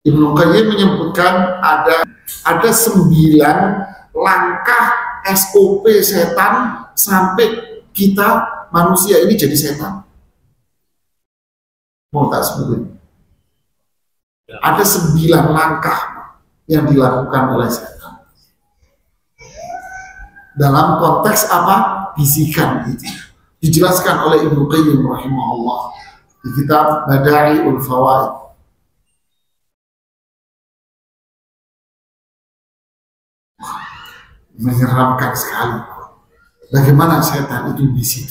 Ibnu Qayyim menyebutkan ada 9 langkah SOP setan sampai kita manusia ini jadi setan. Mau tak sebutin? Ada 9 langkah yang dilakukan oleh setan. Dalam konteks apa? Bisikan itu. Dijelaskan oleh Ibnu Qayyim rahimahullah di kitab Bada'iul Fawaid. Menyeramkan sekali. Bagaimana setan itu bisik?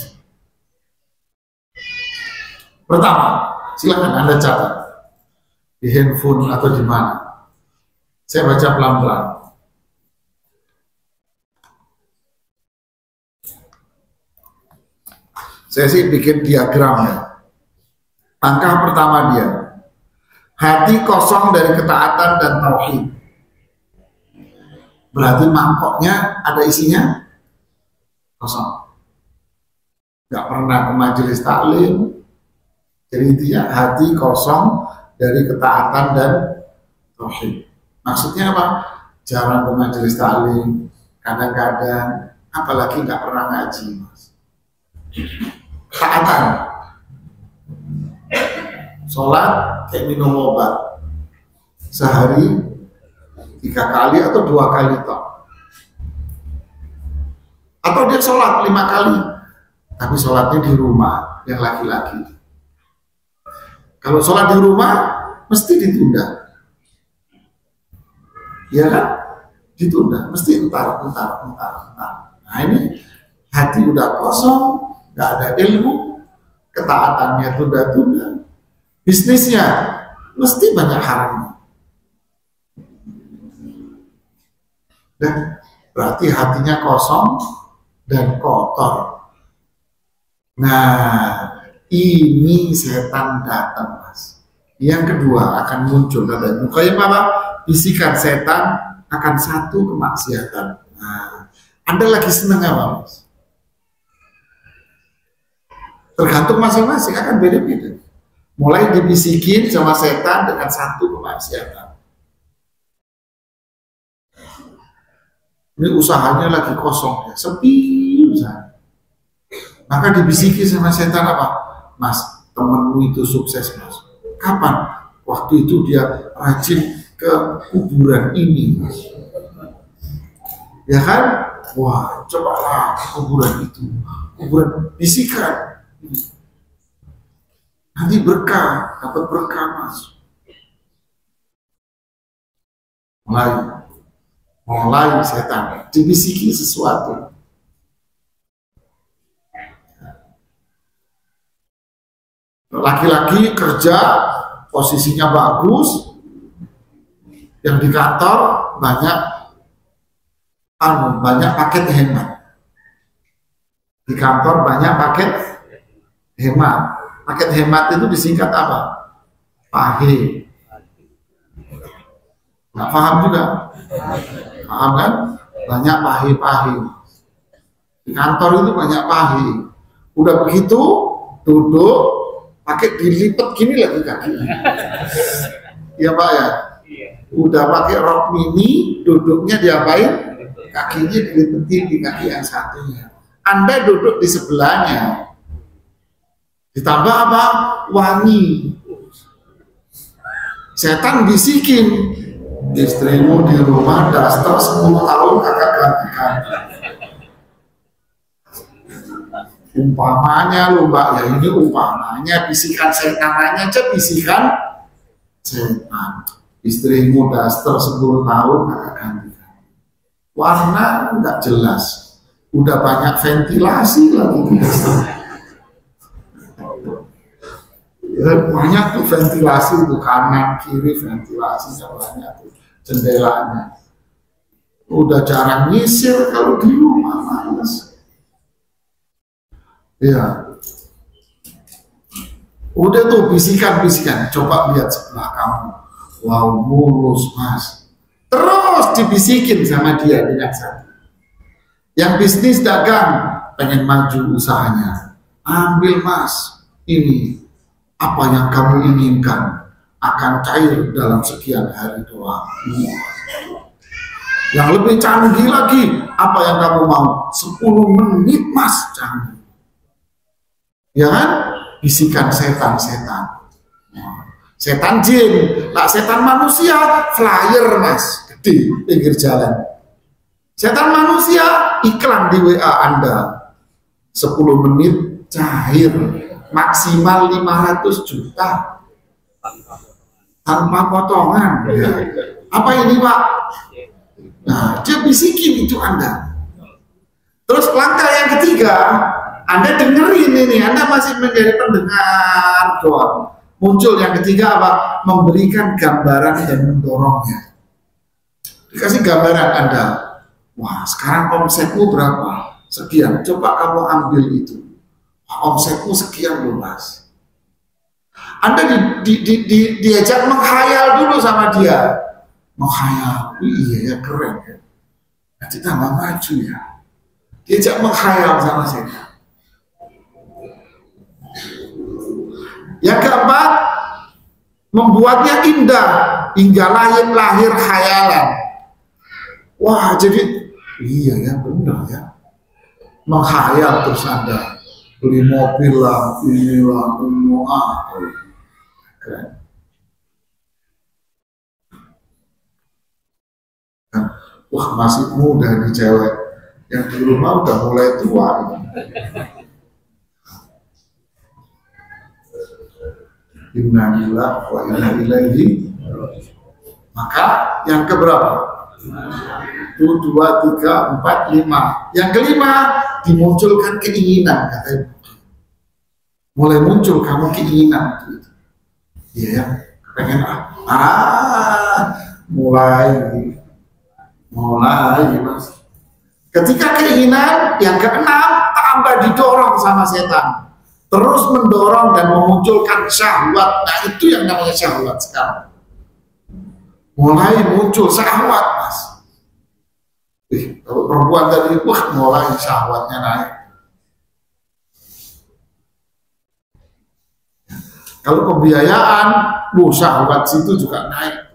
Pertama, silakan Anda catat di handphone atau di mana. Saya baca pelan-pelan. Saya sih bikin diagramnya. Langkah pertama dia, hati kosong dari ketaatan dan tauhid. Berarti mangkoknya ada isinya kosong. Gak pernah ke majelis taklim. Jadi intinya hati kosong dari ketaatan dan tauhid. Maksudnya apa? Jarang ke majelis taklim, kadang-kadang, apalagi nggak pernah ngaji, Mas. Taatan, sholat kayak minum obat, sehari 3 kali atau 2 kali toh. Atau dia sholat 5 kali, tapi sholatnya di rumah, yang laki-laki. Kalau sholat di rumah mesti ditunda, ya kan? Ditunda, mesti entar. Nah ini hati udah kosong, nggak ada ilmu, ketaatannya tunda-tunda, bisnisnya mesti banyak haramnya. Dan berarti hatinya kosong dan kotor. Nah, ini setan datang, Mas. Yang kedua akan muncul kata Ibnu Qayyim apa? Bisikan setan akan satu kemaksiatan. Nah, Anda lagi senang apa, Mas? Tergantung masing-masing, akan beda-beda. Mulai dibisikin sama setan dengan satu kemaksiatan. Ini usahanya lagi kosong, ya, sepi usaha. Maka dibisiki sama setan apa? Mas, temenmu itu sukses, Mas. Kapan? Waktu itu dia rajin ke kuburan ini, Mas. Ya kan? Wah, cobalah ke kuburan itu. Kuburan bisikan. Nanti berkah, dapat berkah, Mas. Mulai setan dibisiki sesuatu. Laki-laki kerja, posisinya bagus, yang di kantor banyak paket hemat. Di kantor banyak paket hemat. Paket hemat itu disingkat apa? PAHE. Nggak paham juga? Paham kan? Banyak PAHE. Di kantor itu banyak PAHE. Udah begitu, duduk, pakai dilipat gini lagi kakinya. Iya Pak ya? Udah pakai rok mini, duduknya diapain? Kakinya dilipetin di kaki yang satunya. Anda duduk di sebelahnya. Ditambah apa? Wangi. Setan bisikin, istrimu di rumah daster 10 tahun kakak ganti-ganti. Umpamanya lu Mbak, ya ini umpamanya, bisikan setanannya aja bisikan setan. Istrimu daster 10 tahun kakak ganti-ganti. Warna nggak jelas, udah banyak ventilasi lagi. Ya, banyak tuh ventilasi tuh, kanan kiri ventilasinya banyak tuh, jendelanya. Udah jarang nyisir kalau di rumah, males. Ya, udah tuh bisikan-bisikan, coba lihat sebelah kamu, wow mulus Mas, terus dibisikin sama dia dengan satu. Yang bisnis dagang pengen maju usahanya, ambil Mas, ini apa yang kamu inginkan, akan cair dalam sekian hari doang. Yang lebih canggih lagi, apa yang kamu mau? 10 menit mas, canggih. Ya kan? Bisikan setan-setan. Setan jin, nah setan manusia, flyer mas, gede, pinggir jalan. Setan manusia, iklan di WA Anda. 10 menit cair, maksimal 500 juta. Tanpa potongan. Ya. Apa ini Pak? Nah, dia bisikin itu Anda. Terus langkah yang ketiga, Anda dengerin ini, Anda masih menjadi pendengar doang. Muncul yang ketiga apa? Memberikan gambaran dan mendorongnya. Dikasih gambaran Anda. Wah, sekarang omsetmu berapa? Sekian. Coba kamu ambil itu. Wah, omsetmu sekian loh mas. Anda diajak menghayal dulu sama dia. Menghayal, iya ya keren ya. Nanti tambah maju ya. Diajak menghayal sama saya. Yang keempat, membuatnya indah hingga lahir khayalan. Wah, jadi iya ya benar ya. Menghayal terus Anda beli mobil lah, inilah, keren. Wah, masih muda nih cewek. Yang di rumah udah mulai tua ini. Inna lillahi wa inna ilaihi. Maka yang keberapa? 1, 2, 3, 4, 5. Yang kelima, dimunculkan keinginan katanya. Mulai muncul kamu keinginan. Iya ya, pengen mulai mas. Ketika keinginan yang keenam tambah didorong sama setan. Terus mendorong dan memunculkan syahwat. Nah itu yang namanya syahwat sekarang. Mulai muncul syahwat mas. Kalau perempuan tadi, wah mulai syahwatnya naik. Kalau pembiayaan, syahwat situ juga naik.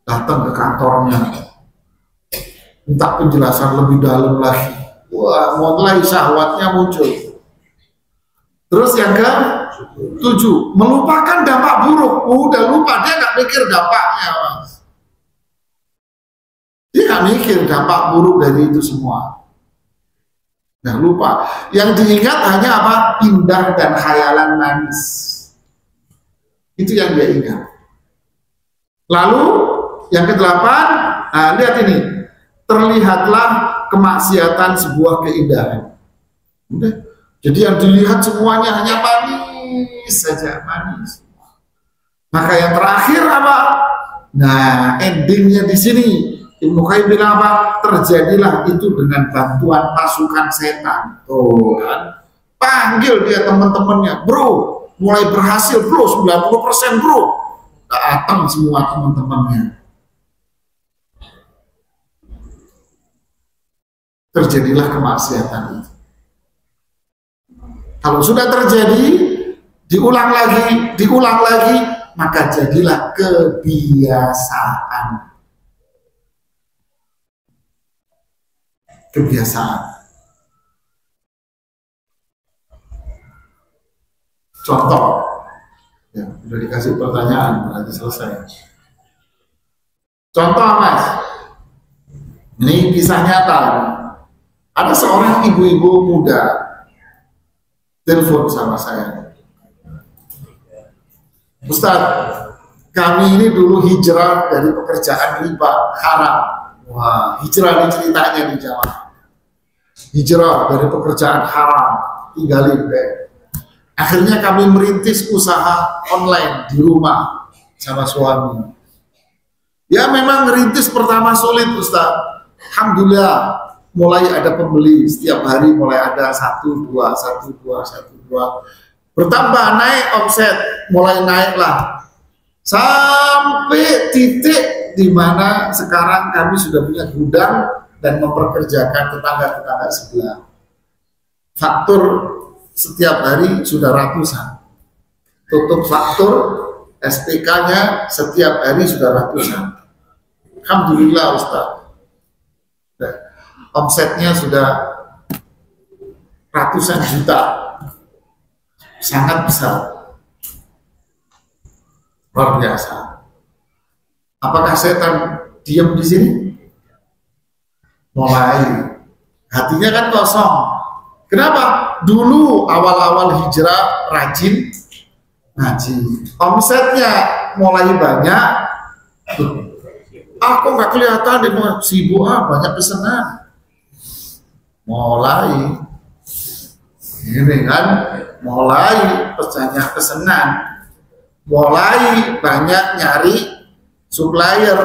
Datang ke kantornya, minta penjelasan lebih dalam lagi. Wah mulai syahwatnya muncul. Terus yang ke-7, melupakan dampak buruk. Udah lupa, dia nggak mikir dampaknya, mas. Dia nggak mikir dampak buruk dari itu semua. Nah lupa. Yang diingat hanya apa? Indah dan khayalan manis. Itu yang dia ingat. Lalu yang ke-8, nah lihat ini. Terlihatlah kemaksiatan sebuah keindahan. Udah. Jadi yang dilihat semuanya hanya manis saja, manis. Maka yang terakhir apa? Nah, endingnya di sini Ibnu Qayyim bilang apa? Terjadilah itu dengan bantuan pasukan setan. Tuh kan? Panggil dia teman-temannya, bro, mulai berhasil bro, 90% bro. Datang semua teman-temannya. Terjadilah kemaksiatan itu. Kalau sudah terjadi, diulang lagi, maka jadilah kebiasaan. Kebiasaan. Contoh, ya, udah dikasih pertanyaan, berarti selesai. Contoh, mas, ini kisah nyata. Ada seorang ibu-ibu muda telepon sama saya, Ustadz, kami ini dulu hijrah dari pekerjaan riba haram. Wah, hijrah ini ceritanya di Jawa. Hijrah dari pekerjaan haram, tinggalin deh. Akhirnya kami merintis usaha online di rumah sama suami. Ya memang merintis pertama sulit Ustadz. Alhamdulillah mulai ada pembeli, setiap hari mulai ada 1, 2. Bertambah naik omset, mulai naiklah sampai titik di mana sekarang kami sudah punya gudang dan memperkerjakan tetangga-tetangga sebelah. Faktur setiap hari sudah ratusan. Tutup faktur SPK-nya setiap hari sudah ratusan. Alhamdulillah Ustaz. Omsetnya sudah ratusan juta. Sangat besar. Luar biasa. Apakah setan diam di sini? Mulai. Hatinya kan kosong. Kenapa? Dulu awal-awal hijrah rajin ngaji. Omsetnya mulai banyak. Aku nggak kelihatan di sibuk, banyak pesanan. Mulai. Ini kan, mulai banyak pesanan. Mulai banyak nyari supplier,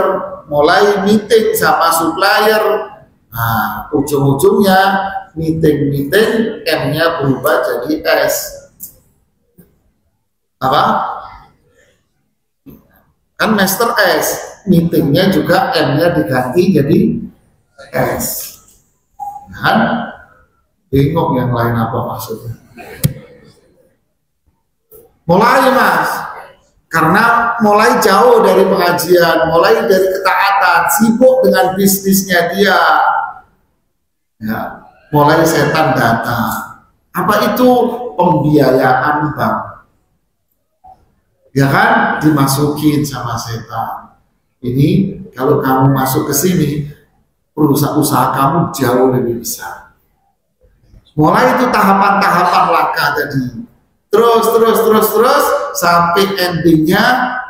mulai meeting sama supplier. Nah, ujung-ujungnya meeting M-nya berubah jadi S. Apa? Kan master S, meetingnya juga M-nya diganti jadi S. Kan? Bingung yang lain apa maksudnya? Mulai Mas, karena mulai jauh dari pengajian, mulai dari ketaatan, sibuk dengan bisnisnya dia. Ya, mulai setan datang. Apa itu? Pembiayaan bank. Ya kan, dimasukin sama setan. Ini kalau kamu masuk ke sini, usaha kamu jauh lebih besar. Mulai itu tahapan-tahapan laka tadi. Terus sampai endingnya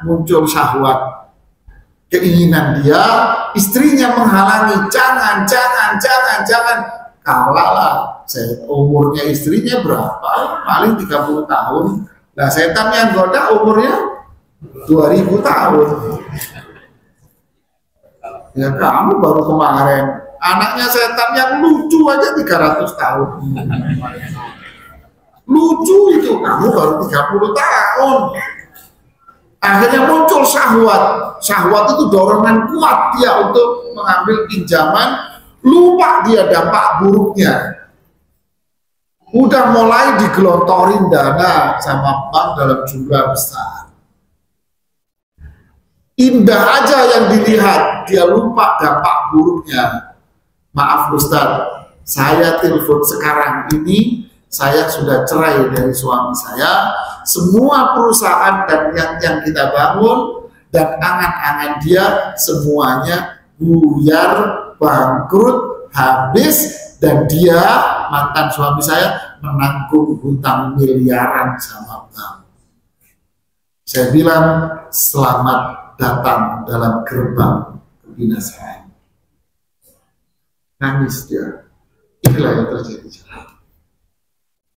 muncul syahwat. Keinginan dia, istrinya menghalangi, jangan. Kalahlah. Umurnya istrinya berapa? Paling 30 tahun. Nah, setan yang goda umurnya 2000 tahun. Ya kamu baru kemarin. Anaknya setan yang lucu aja 300 tahun. Lucu itu, kamu baru 30 tahun. Akhirnya muncul syahwat. Syahwat itu dorongan kuat dia untuk mengambil pinjaman. Lupa dia dampak buruknya. Udah mulai digelontorin dana sama bank dalam jumlah besar. Indah aja yang dilihat, dia lupa dampak buruknya. Maaf Ustaz, saya telepon sekarang ini, saya sudah cerai dari suami saya. Semua perusahaan dan yang kita bangun dan angan-angan dia semuanya buyar, bangkrut, habis, dan dia mantan suami saya menanggung hutang miliaran sama bank. Saya bilang selamat datang dalam gerbang kebinasaan. Nangis dia. Inilah yang terjadi.